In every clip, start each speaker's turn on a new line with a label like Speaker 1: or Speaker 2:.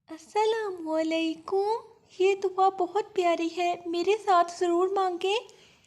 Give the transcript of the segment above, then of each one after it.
Speaker 1: अस्सलामुअलैकुम। ये दुआ बहुत प्यारी है, मेरे साथ ज़रूर मांगे।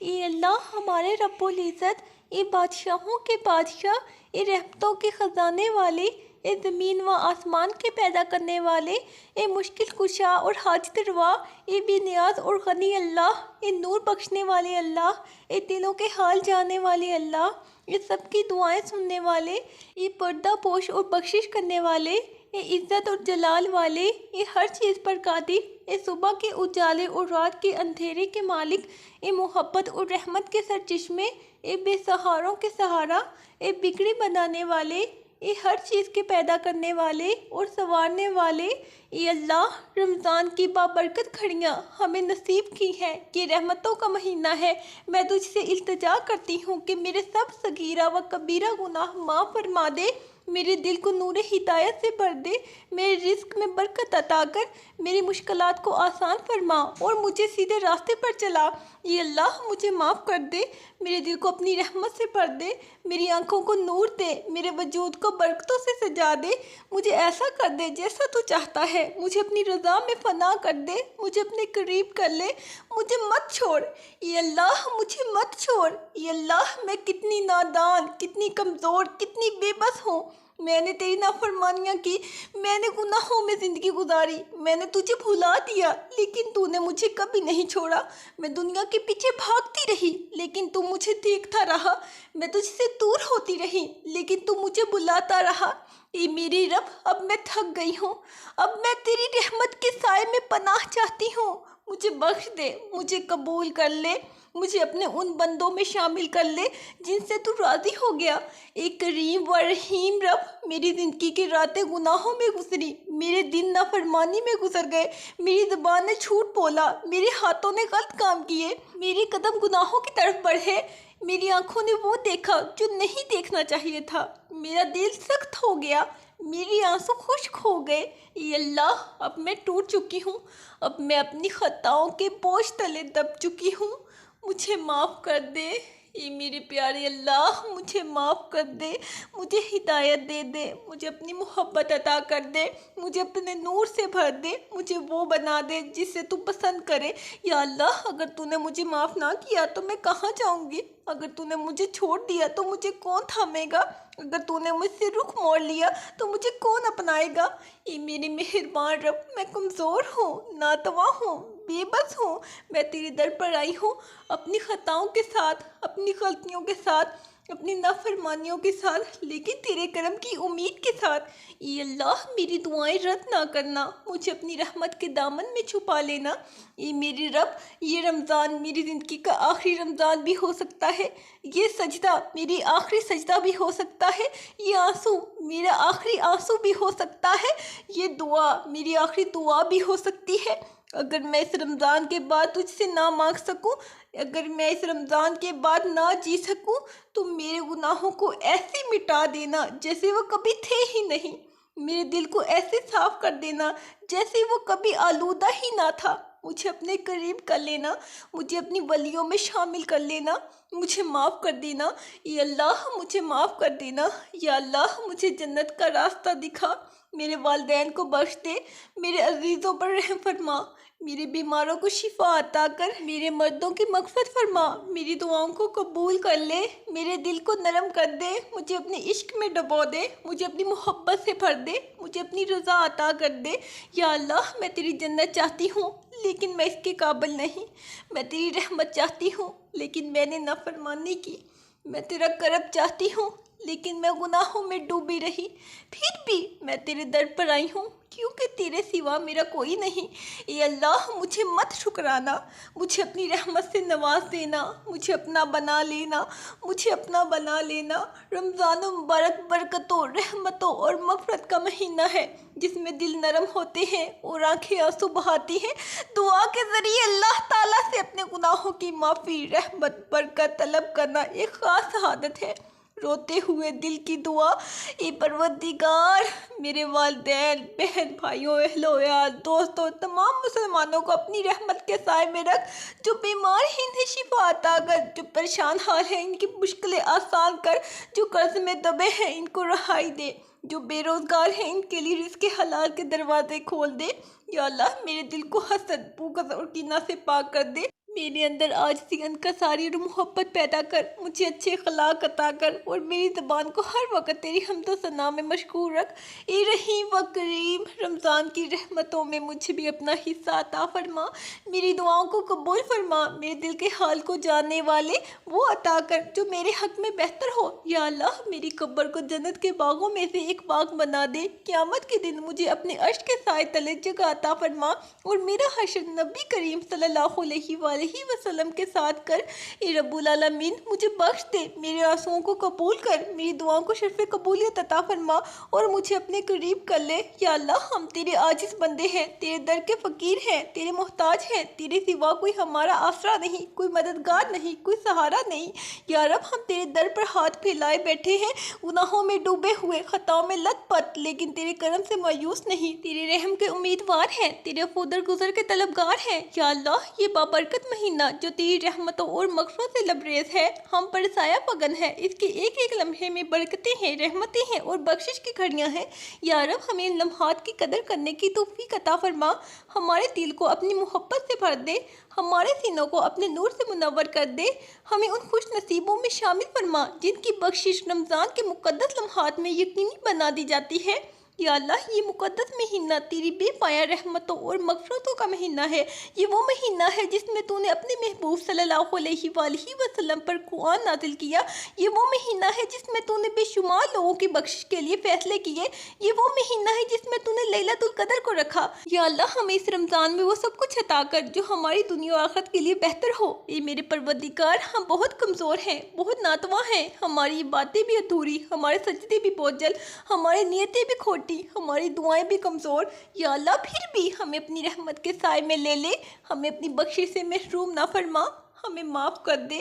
Speaker 1: ए अल्लाह हमारे रब्बुल इज़्ज़त, ए बादशाहों के बादशाह, ए रहमतों के ख़जाने वाले, ए ज़मीन व आसमान के पैदा करने वाले, ए मुश्किल कुशा और हाजत रवा, ए बेनियाज और गनी अल्लाह, ए नूर बख्शने वाले अल्लाह, ए दिलों के हाल जानने वाले अल्लाह, ये सबकी दुआएं सुनने वाले, ये पर्दा पोश और बख्शिश करने वाले, ये इज़्ज़त और जलाल वाले, ये हर चीज़ पर कादिर, ये सुबह के उजाले और रात के अंधेरे के मालिक, ये मोहब्बत और रहमत के सरचश्मे, ये बेसहारों के सहारा, ये बिगड़ी बनाने वाले, ये हर चीज़ के पैदा करने वाले और संवारने वाले। ये अल्लाह, रमज़ान की बाबरकत घड़ियाँ हमें नसीब की हैं। ये रहमतों का महीना है। मैं तुझसे इल्तिजा करती हूँ कि मेरे सब सगीरा व कबीरा गुनाह माफ़ फरमा दे, मेरे दिल को नूर हिदायत से भर दे, मेरे रिस्क में बरकत अता कर, मेरी मुश्किलात को आसान फरमा और मुझे सीधे रास्ते पर चला। ये अल्लाह मुझे माफ़ कर दे, मेरे दिल को अपनी रहमत से भर दे, मेरी आंखों को नूर दे, मेरे वजूद को बरकतों से सजा दे। मुझे ऐसा कर दे जैसा तू चाहता है, मुझे अपनी रज़ा में फना कर दे, मुझे अपने करीब कर ले, मुझे मत छोड़। ये अल्लाह मुझे मत छोड़। ये अल्लाह मैं कितनी नादान, कितनी कमज़ोर, कितनी बेबस हूँ। मैंने तेरी नाफरमानियाँ की, मैंने गुनाहों में ज़िंदगी गुजारी, मैंने तुझे भुला दिया लेकिन तूने मुझे कभी नहीं छोड़ा। मैं दुनिया के पीछे भागती रही लेकिन तू मुझे देखता रहा। मैं तुझसे दूर होती रही लेकिन तू मुझे बुलाता रहा। ए मेरी रब, अब मैं थक गई हूँ, अब मैं तेरी रहमत के साए में पनाह चाहती हूँ। मुझे बख्श दे, मुझे कबूल कर ले, मुझे अपने उन बंदों में शामिल कर ले जिनसे तू राज़ी हो गया। एक करीम व रहीम रब, मेरी ज़िंदगी की रातें गुनाहों में गुजरी, मेरे दिन नाफरमानी में गुजर गए, मेरी ज़बान ने झूठ बोला, मेरे हाथों ने गलत काम किए, मेरे कदम गुनाहों की तरफ बढ़े, मेरी आंखों ने वो देखा जो नहीं देखना चाहिए था, मेरा दिल सख्त हो गया, मेरी आंसू खुश्क हो गए। ये अल्लाह, अब मैं टूट चुकी हूँ, अब मैं अपनी खताओं के बोझ तले दब चुकी हूँ। मुझे माफ़ कर दे। ये मेरे प्यारे अल्लाह, मुझे माफ़ कर दे, मुझे हिदायत दे दे, मुझे अपनी मोहब्बत अता कर दे, मुझे अपने नूर से भर दे, मुझे वो बना दे जिसे तू पसंद करे। या अल्लाह, अगर तूने मुझे माफ़ ना किया तो मैं कहाँ जाऊँगी? अगर तूने मुझे छोड़ दिया तो मुझे कौन थामेगा? अगर तूने मुझसे रुख मोड़ लिया तो मुझे कौन अपनाएगा? ये मेरे मेहरबान रब, मैं कमज़ोर हूँ, नातवा हूँ, बेबस हूँ। मैं तेरे दर पर आई हूँ अपनी ख़ताओं के साथ, अपनी गलतियों के साथ, अपनी नाफरमानियों के साथ, लेकिन तेरे करम की उम्मीद के साथ। ये अल्लाह, मेरी दुआएं रद्द ना करना, मुझे अपनी रहमत के दामन में छुपा लेना। ये मेरी रब, ये रमज़ान मेरी ज़िंदगी का आखिरी रमज़ान भी हो सकता है, ये सजदा मेरी आखिरी सजदा भी हो सकता है, ये आंसू मेरा आखिरी आंसू भी हो सकता है, ये दुआ मेरी आखिरी दुआ भी हो सकती है। अगर मैं इस रमज़ान के बाद तुझसे ना मांग सकूं, अगर मैं इस रमज़ान के बाद ना जी सकूं, तो मेरे गुनाहों को ऐसे मिटा देना जैसे वो कभी थे ही नहीं। मेरे दिल को ऐसे साफ कर देना जैसे वो कभी आलूदा ही ना था। मुझे अपने करीब कर लेना, मुझे अपनी वलियों में शामिल कर लेना, मुझे माफ़ कर देना। या अल्लाह, मुझे माफ़ कर देना। या अल्लाह, मुझे जन्नत का रास्ता दिखा, मेरे वालिदैन को बख्श दे, मेरे अजीज़ों पर रहम फरमा, मेरे बीमारों को शिफा अता कर, मेरे मर्दों की मग़फ़िरत फरमा, मेरी दुआओं को कबूल कर ले, मेरे दिल को नरम कर दे, मुझे अपने इश्क में डुबो दे, मुझे अपनी मोहब्बत से भर दे, मुझे अपनी रज़ा अता कर दे। या अल्लाह, मैं तेरी जन्नत चाहती हूँ लेकिन मैं इसके काबिल नहीं। मैं तेरी रहमत चाहती हूँ लेकिन मैंने नाफरमानी की। मैं तेरा करब चाहती हूँ लेकिन मैं गुनाहों में डूबी रही। फिर भी मैं तेरे दर पर आई हूँ क्योंकि तेरे सिवा मेरा कोई नहीं। ये अल्लाह, मुझे मत शुक्राना, मुझे अपनी रहमत से नवाज देना, मुझे अपना बना लेना, मुझे अपना बना लेना। रमज़ान मुबारक बरकतों, रहमतों और मग़फ़िरत का महीना है जिसमें दिल नरम होते हैं और आंखें आंसू बहाती हैं। दुआ के ज़रिए अल्लाह ताला से अपने गुनाहों की माफ़ी, रहमत, बरकत तलब करना एक ख़ास शहादत है। रोते हुए दिल की दुआ। ए परवरदिगार, मेरे वालिदैन, बहन भाइयों, अहलो यार, दोस्तों, तमाम मुसलमानों को अपनी रहमत के साए में रख। जो बीमार हैं इन्हें शिफा अता कर, जो परेशान हाल है इनकी मुश्किलें आसान कर, जो कर्ज में दबे हैं इनको रहाई दे, जो बेरोजगार हैं इनके लिए रिज़्क़ हलाल के दरवाजे खोल दे। या अल्लाह, मेरे दिल को हसद, बुग़्ज़ और कीना से पाक कर दे। मेरे अंदर आजिज़ी, इनकसारी और मोहब्बत पैदा कर, मुझे अच्छे अखलाक अता कर और मेरी ज़बान को हर वक्त तेरी हम्दो सना में मशगूल रख। ए रहीम व करीम, रमज़ान की रहमतों में मुझे भी अपना हिस्सा अता फरमा। मेरी दुआओं को कबूल फरमा। मेरे दिल के हाल को जानने वाले वो अता कर जो मेरे हक़ में बेहतर हो। या अल्लाह, मेरी कब्र को जन्नत के बागों में से एक बाग बना दे। क़यामत के दिन मुझे अपने अर्श के साए तले जगह अता फरमा और मेरा हश्र नबी करीम सल्लल्लाहु अलैहि वसल्लम के साथ कर। ए रब्बुल आलमीन, मुझे बख्श दे, मेरे आंसुओं को कबूल कर, मेरी दुआओं को शर्फ़ कबूलियत अता फरमा और मुझे अपने करीब कर ले। या अल्लाह, हम तेरे आजिज़ बंदे हैं, तेरे दर के फ़कीर हैं, तेरे मोहताज हैं, तेरे सिवा कोई हमारा आसरा नहीं, कोई मददगार नहीं, कोई सहारा नहीं। या रब, हम तेरे दर पर हाथ फैलाए बैठे हैं, गुनाहों में डूबे हुए, ख़ताओं में लथपथ, लेकिन तेरे करम से मायूस नहीं, तेरे रहम के उम्मीदवार हैं, तेरे फुदर गुजर के तलबगार हैं। या अल्लाह, ये बाबरकत महीना जो तेरी रहमतों और मग़फ़िरत से लबरेज़ है, हम पर साया पगन है। इसके एक एक लम्हे में बरकतें हैं, रहमतें हैं और बख्शिश की घड़ियाँ हैं। या रब, हमें इन लम्हात की कदर करने की तौफ़ीक़ अता फरमा। हमारे दिल को अपनी मोहब्बत से भर दे, हमारे सीनों को अपने नूर से मुनव्वर कर दे। हमें उन खुश नसीबों में शामिल फरमा जिनकी बख्शिश रमज़ान के मुक़द्दस लम्हात में यकीनी बना दी जाती है। या अल्लाह, ये मुक़द्दस महीना तेरी बेपाया रहमतों और मग़फ़िरतों का महीना है। ये वो महीना है जिसमें तूने अपने महबूब सल्लल्लाहु अलैहि वसल्लम पर कुरान नाज़िल किया। ये वो महीना है जिसमें तूने बेशुमार लोगों की बख्शिश के लिए फ़ैसले किए। ये वो महीना है जिसमें तूने लैलतुल क़द्र को रखा। या अल्लाह, हमें इस रमज़ान में वो सब कुछ अता कर जो हमारी दुनिया और आखिरत के लिए बेहतर हो। ये मेरे परवरदिगार, हम बहुत कमज़ोर हैं, बहुत नातवा हैं, हमारी बातें भी अधूरी, हमारे सजदे भी बोझल, हमारी नीयतें भी खोटी, हमारी दुआएं भी कमज़ोर। या अल्लाह, फिर भी हमें अपनी रहमत के साए में ले ले, हमें अपनी बख्शिश से महरूम ना फरमा। हमें माफ़ कर दे,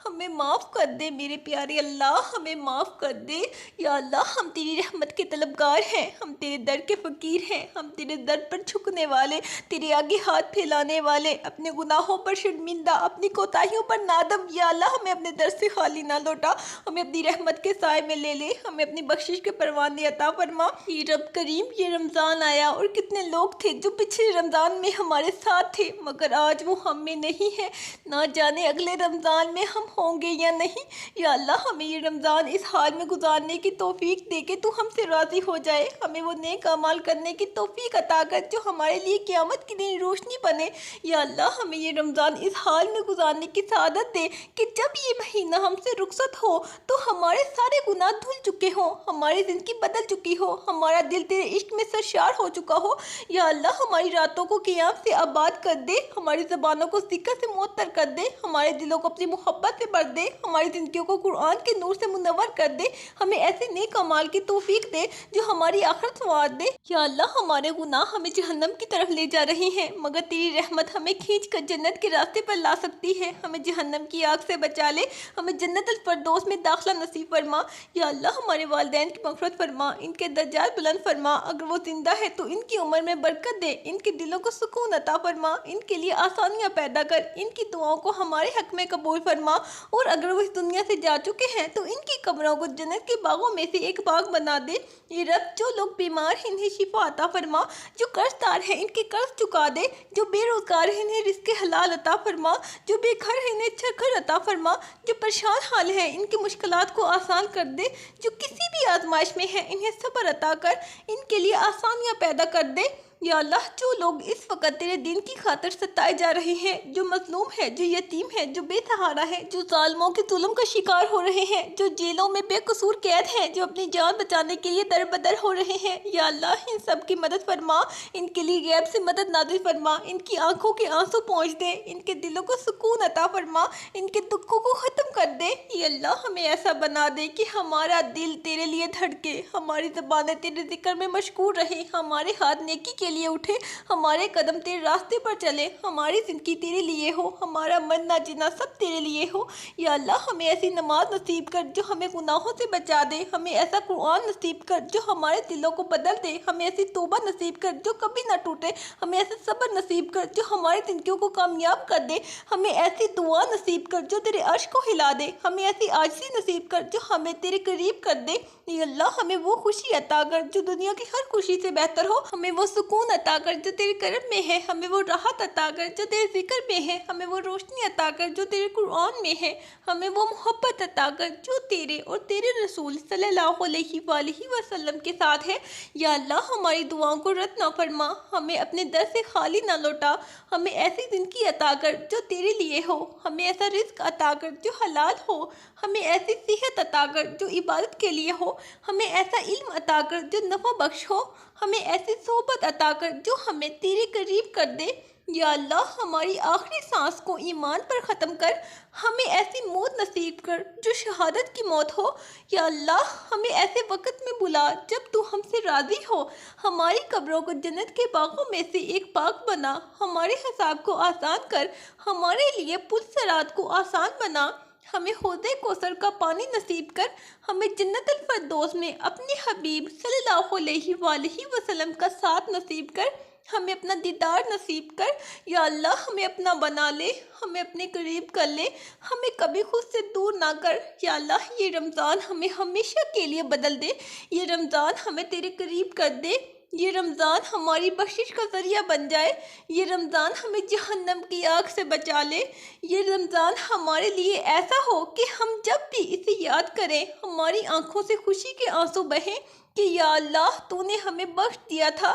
Speaker 1: हमें माफ़ कर दे मेरे प्यारे अल्लाह, हमें माफ़ कर दे। या अल्लाह, हम तेरी रहमत के तलबगार हैं, हम तेरे दर के फ़कीर हैं, हम तेरे दर पर झुकने वाले, तेरे आगे हाथ फैलाने वाले, अपने गुनाहों पर शर्मिंदा, अपनी कोताहियों पर नादम। या अल्लाह, हमें अपने दर से खाली ना लौटा, हमें अपनी रहमत के साए में ले ले, हमें अपनी बख्शिश के परवाने अता फरमा। ये रब करीम, ये रमज़ान आया और कितने लोग थे जो पिछले रमज़ान में हमारे साथ थे, मगर आज वो हम में नहीं है। ना जाने अगले रमज़ान में हम होंगे या नहीं। या अल्लाह, हमें ये रमज़ान इस हाल में गुजारने की तौफ़ीक दे के तू हमसे राज़ी हो जाए। हमें वो नेक अमाल करने की तौफ़ीक अता कर जो हमारे लिए क़यामत की दिन रोशनी बने। या अल्लाह, हमें ये रमज़ान इस हाल में गुजारने की सआदत दे कि जब ये महीना हमसे रुखसत हो तो हमारे सारे गुनाह धुल चुके हों, हमारी ज़िंदगी बदल चुकी हो, हमारा दिल तेरे इश्क में सरशार हो चुका हो। या अल्लाह, हमारी रातों को क़याम से आबाद कर दे, हमारी ज़बानों को ज़िक्र से मुअत्तर कर दे, हमारे दिलों को अपनी मोहब्बत से भर दे, हमारी ज़िंदगियों को कुरान के नूर से मुनव्वर कर दे। हमें ऐसे नेक अमाल की तौफ़ीक दे जो हमारी आखिरत संवार दे। या अल्लाह, हमारे गुनाह हमें जहन्नम की तरफ ले जा रहे हैं, मगर तेरी रहमत हमें खींच कर जन्नत के रास्ते पर ला सकती है। हमें जहन्नम की आग से बचा ले, हमें जन्नतुल फरदौस में दाखिला नसीब फरमा। या अल्लाह, हमारे वालिदैन की मग़फ़िरत फरमा, इनके दर्जात बुलंद फरमा, अगर वो ज़िंदा है तो इनकी उम्र में बरकत दे, इनके दिलों को सुकून अता फरमा, इनके लिए आसानियाँ पैदा कर, इनकी दुआओं को हमारे हक़ में कबूल फरमा। और अगर वो इस दुनिया से जा चुके हैं तो इनकी कब्रों को जन्नत के बागों में से एक बाग बना दे। ये रब, जो लोग बीमार हैं इन्हें शिफा अता फरमा, जो कर्जदार हैं इनके कर्ज चुका दे, जो बेरोजगार हैं इन्हें रिज़्क़ हलाल अता फरमा, जो बेघर हैं इन्हें अच्छा घर अता फरमा, जो परेशान हाल हैं इनकी मुश्किलात को आसान कर दे, जो किसी भी आजमाइश में हैं इन्हें सब्र अता कर, इनके लिए आसानियाँ पैदा कर दे। या अल्लाह, जो लोग इस वक्त तेरे दिन की खातिर सताए जा रहे हैं, जो मजलूम है, जो यतीम है, जो बेसहारा है, जो जालिमों के जुल्म का शिकार हो रहे हैं, जो जेलों में बेकसूर कैद हैं, जो अपनी जान बचाने के लिए दर बदर हो रहे हैं, या अल्लाह, इन सब की मदद फरमा, इनके लिए गैब से मदद नाज़िल फरमा, इनकी आंखों के आंसू पहुँच दे, इनके दिलों को सुकून अता फरमा, इनके दुखों को ख़त्म कर दे। या अल्लाह, हमें ऐसा बना दे कि हमारा दिल तेरे लिए धड़के, हमारी ज़बानें तेरे जिक्र में मशगूल रहे, हमारे हाथ नेकी के के लिए उठे, हमारे कदम तेरे रास्ते पर चले, हमारी ज़िंदगी तेरे लिए हो, हमारा मरना जीना सब तेरे लिए हो। या अल्लाह हमें ऐसी नमाज नसीब कर जो हमें गुनाहों से बचा दे, हमें ऐसा कुरान नसीब कर जो हमारे दिलों को बदल दे, हमें ऐसी तौबा नसीब कर जो कभी ना टूटे, हमें ऐसा सब्र नसीब कर जो हमारी ज़िंदगियों को कामयाब कर दे, हमें ऐसी दुआ नसीब कर जो तेरे अर्श को हिला दे, हमें ऐसी आजिज़ी नसीब कर जो हमें तेरे करीब कर दे। या अल्लाह हमें वो खुशी अता कर जो दुनिया की हर खुशी से बेहतर हो, हमें वो सुकून अता कर जो तेरे करम में है, हमें वो राहत अता कर जो तेरे जिक्र में है, हमें वो रोशनी अता कर जो तेरे कुरान में है, हमें वो मोहब्बत अता कर जो तेरे और तेरे रसूल सल्लल्लाहु अलैहि वसल्लम के साथ है। या अल्लाह हमारी दुआओं को रद्द ना फरमा, हमें अपने दर से खाली ना लौटा, हमें ऐसी ज़िंदगी अता कर जो तेरे लिए हो, हमें ऐसा रिज़्क अता कर जो हलाल हो, हमें ऐसी सेहत अता कर जो इबादत के लिए हो, हमें ऐसा इल्म अता कर जो नफ़ा बख्श हो, हमें ऐसी सोहबत अता कर जो हमें तेरे करीब कर दे। या अल्लाह हमारी आखिरी सांस को ईमान पर ख़त्म कर, हमें ऐसी मौत नसीब कर जो शहादत की मौत हो। या अल्लाह हमें ऐसे वक़्त में बुला जब तू हमसे राज़ी हो, हमारी कब्रों को जन्नत के बागों में से एक बाग बना, हमारे हिसाब को आसान कर, हमारे लिए पुल सिरात को आसान बना, हमें हौज़े कौसर का पानी नसीब कर, हमें जन्नतुल फिरदौस में अपने हबीब सल्लल्लाहु अलैहि वसल्लम का साथ नसीब कर, हमें अपना दीदार नसीब कर। या अल्लाह हमें अपना बना ले, हमें अपने करीब कर ले, हमें कभी खुद से दूर ना कर। या अल्लाह ये रमज़ान हमें हमेशा के लिए बदल दे, ये रमज़ान हमें तेरे करीब कर दे, ये रमज़ान हमारी बख्शिश का ज़रिया बन जाए, ये रमज़ान हमें जहन्नम की आग से बचा ले, ये रमज़ान हमारे लिए ऐसा हो कि हम जब भी इसे याद करें हमारी आंखों से खुशी के आंसू बहें कि या अल्लाह तूने हमें बख्श दिया था,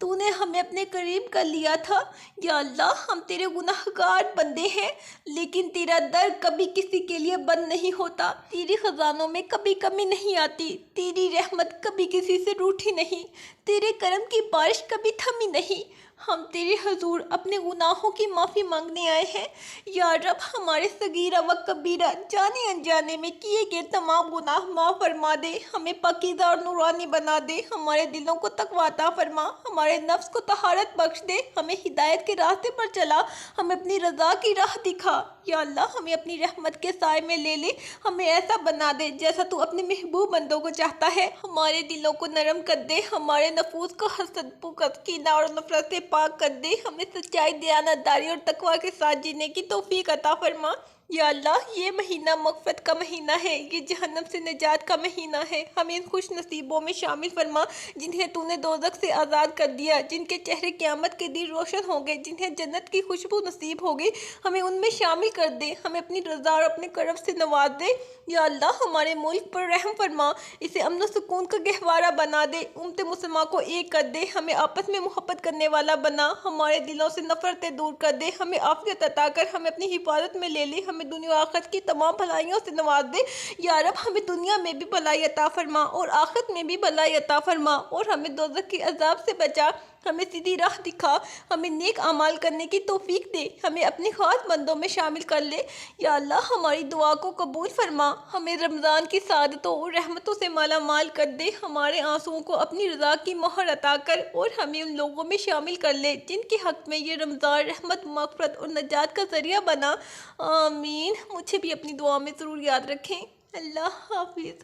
Speaker 1: तूने हमें अपने करीब कर लिया था। या अल्लाह हम तेरे गुनाहगार बंदे हैं, लेकिन तेरा दर कभी किसी के लिए बंद नहीं होता, तेरे ख़जानों में कभी कमी नहीं आती, तेरी रहमत कभी किसी से रूठी नहीं, तेरे करम की बारिश कभी थमी नहीं। हम तेरे हजूर अपने गुनाहों की माफ़ी मांगने आए हैं। या रब हमारे सगीरा व कबीरा जाने अनजाने में किए गए तमाम गुनाह माफ़ फरमा दे, हमें पाकीज़ा और नूरानी बना दे, हमारे दिलों को तक़वा अता फरमा, हमारे नफ्स को तहारत बख्श दे, हमें हिदायत के रास्ते पर चला, हमें अपनी रज़ा की राह दिखा। या अल्लाह हमें अपनी रहमत के साए में ले ले, हमें ऐसा बना दे जैसा तू अपने महबूब बंदों को चाहता है, हमारे दिलों को नरम कर दे, हमारे नफूस को हसद पुकत कीना और नफरत से पाक कर दे, हमें सच्चाई दयानतदारी और तकवा के साथ जीने की तौफीक अता फरमा। या अल्लाह ये महीना मग़फ़िरत का महीना है, ये जहन्नम से निजात का महीना है, हमें इन खुश नसीबों में शामिल फरमा जिन्हें तूने दोज़ख से आज़ाद कर दिया, जिनके चेहरे क़यामत के दिन रोशन होंगे, जिन्हें जन्नत की खुशबू नसीब होगी, हमें उनमें शामिल कर दे, हमें अपनी रज़ा और अपने करम से नवाज दे। या अल्लाह हमारे मुल्क पर रहम फरमा, इसे अमन व सुकून का गहवारा बना दे, उम्मत मुस्लिमा को एक कर दे, हमें आपस में मोहब्बत करने वाला बना, हमारे दिलों से नफ़रतें दूर कर दे, हमें आफ़ियत अता कर, हमें अपनी हिफाजत में ले ले, हमें दुनिया आखिरत की तमाम भलाइयों से नवाज दे। या रब हमें दुनिया में भी भलाई अता फरमा और आखिरत में भी भलाई अता फरमा, और हमें दोज़ख के अज़ाब से बचा, हमें सीधी राह दिखा, हमें नेक अमाल करने की तौफीक दे, हमें अपने ख़ास बंदों में शामिल कर ले। या अल्लाह हमारी दुआ को कबूल फरमा, हमें रमज़ान की सादतों और रहमतों से माला माल कर दे, हमारे आंसुओं को अपनी रज़ा की मोहर अता कर, और हमें उन लोगों में शामिल कर ले जिनके हक़ में ये रमज़ान रहमत, मग़फ़िरत और नजात का ज़रिया बना। आमीन। मुझे भी अपनी दुआ में ज़रूर याद रखें। अल्लाह हाफ़िज़।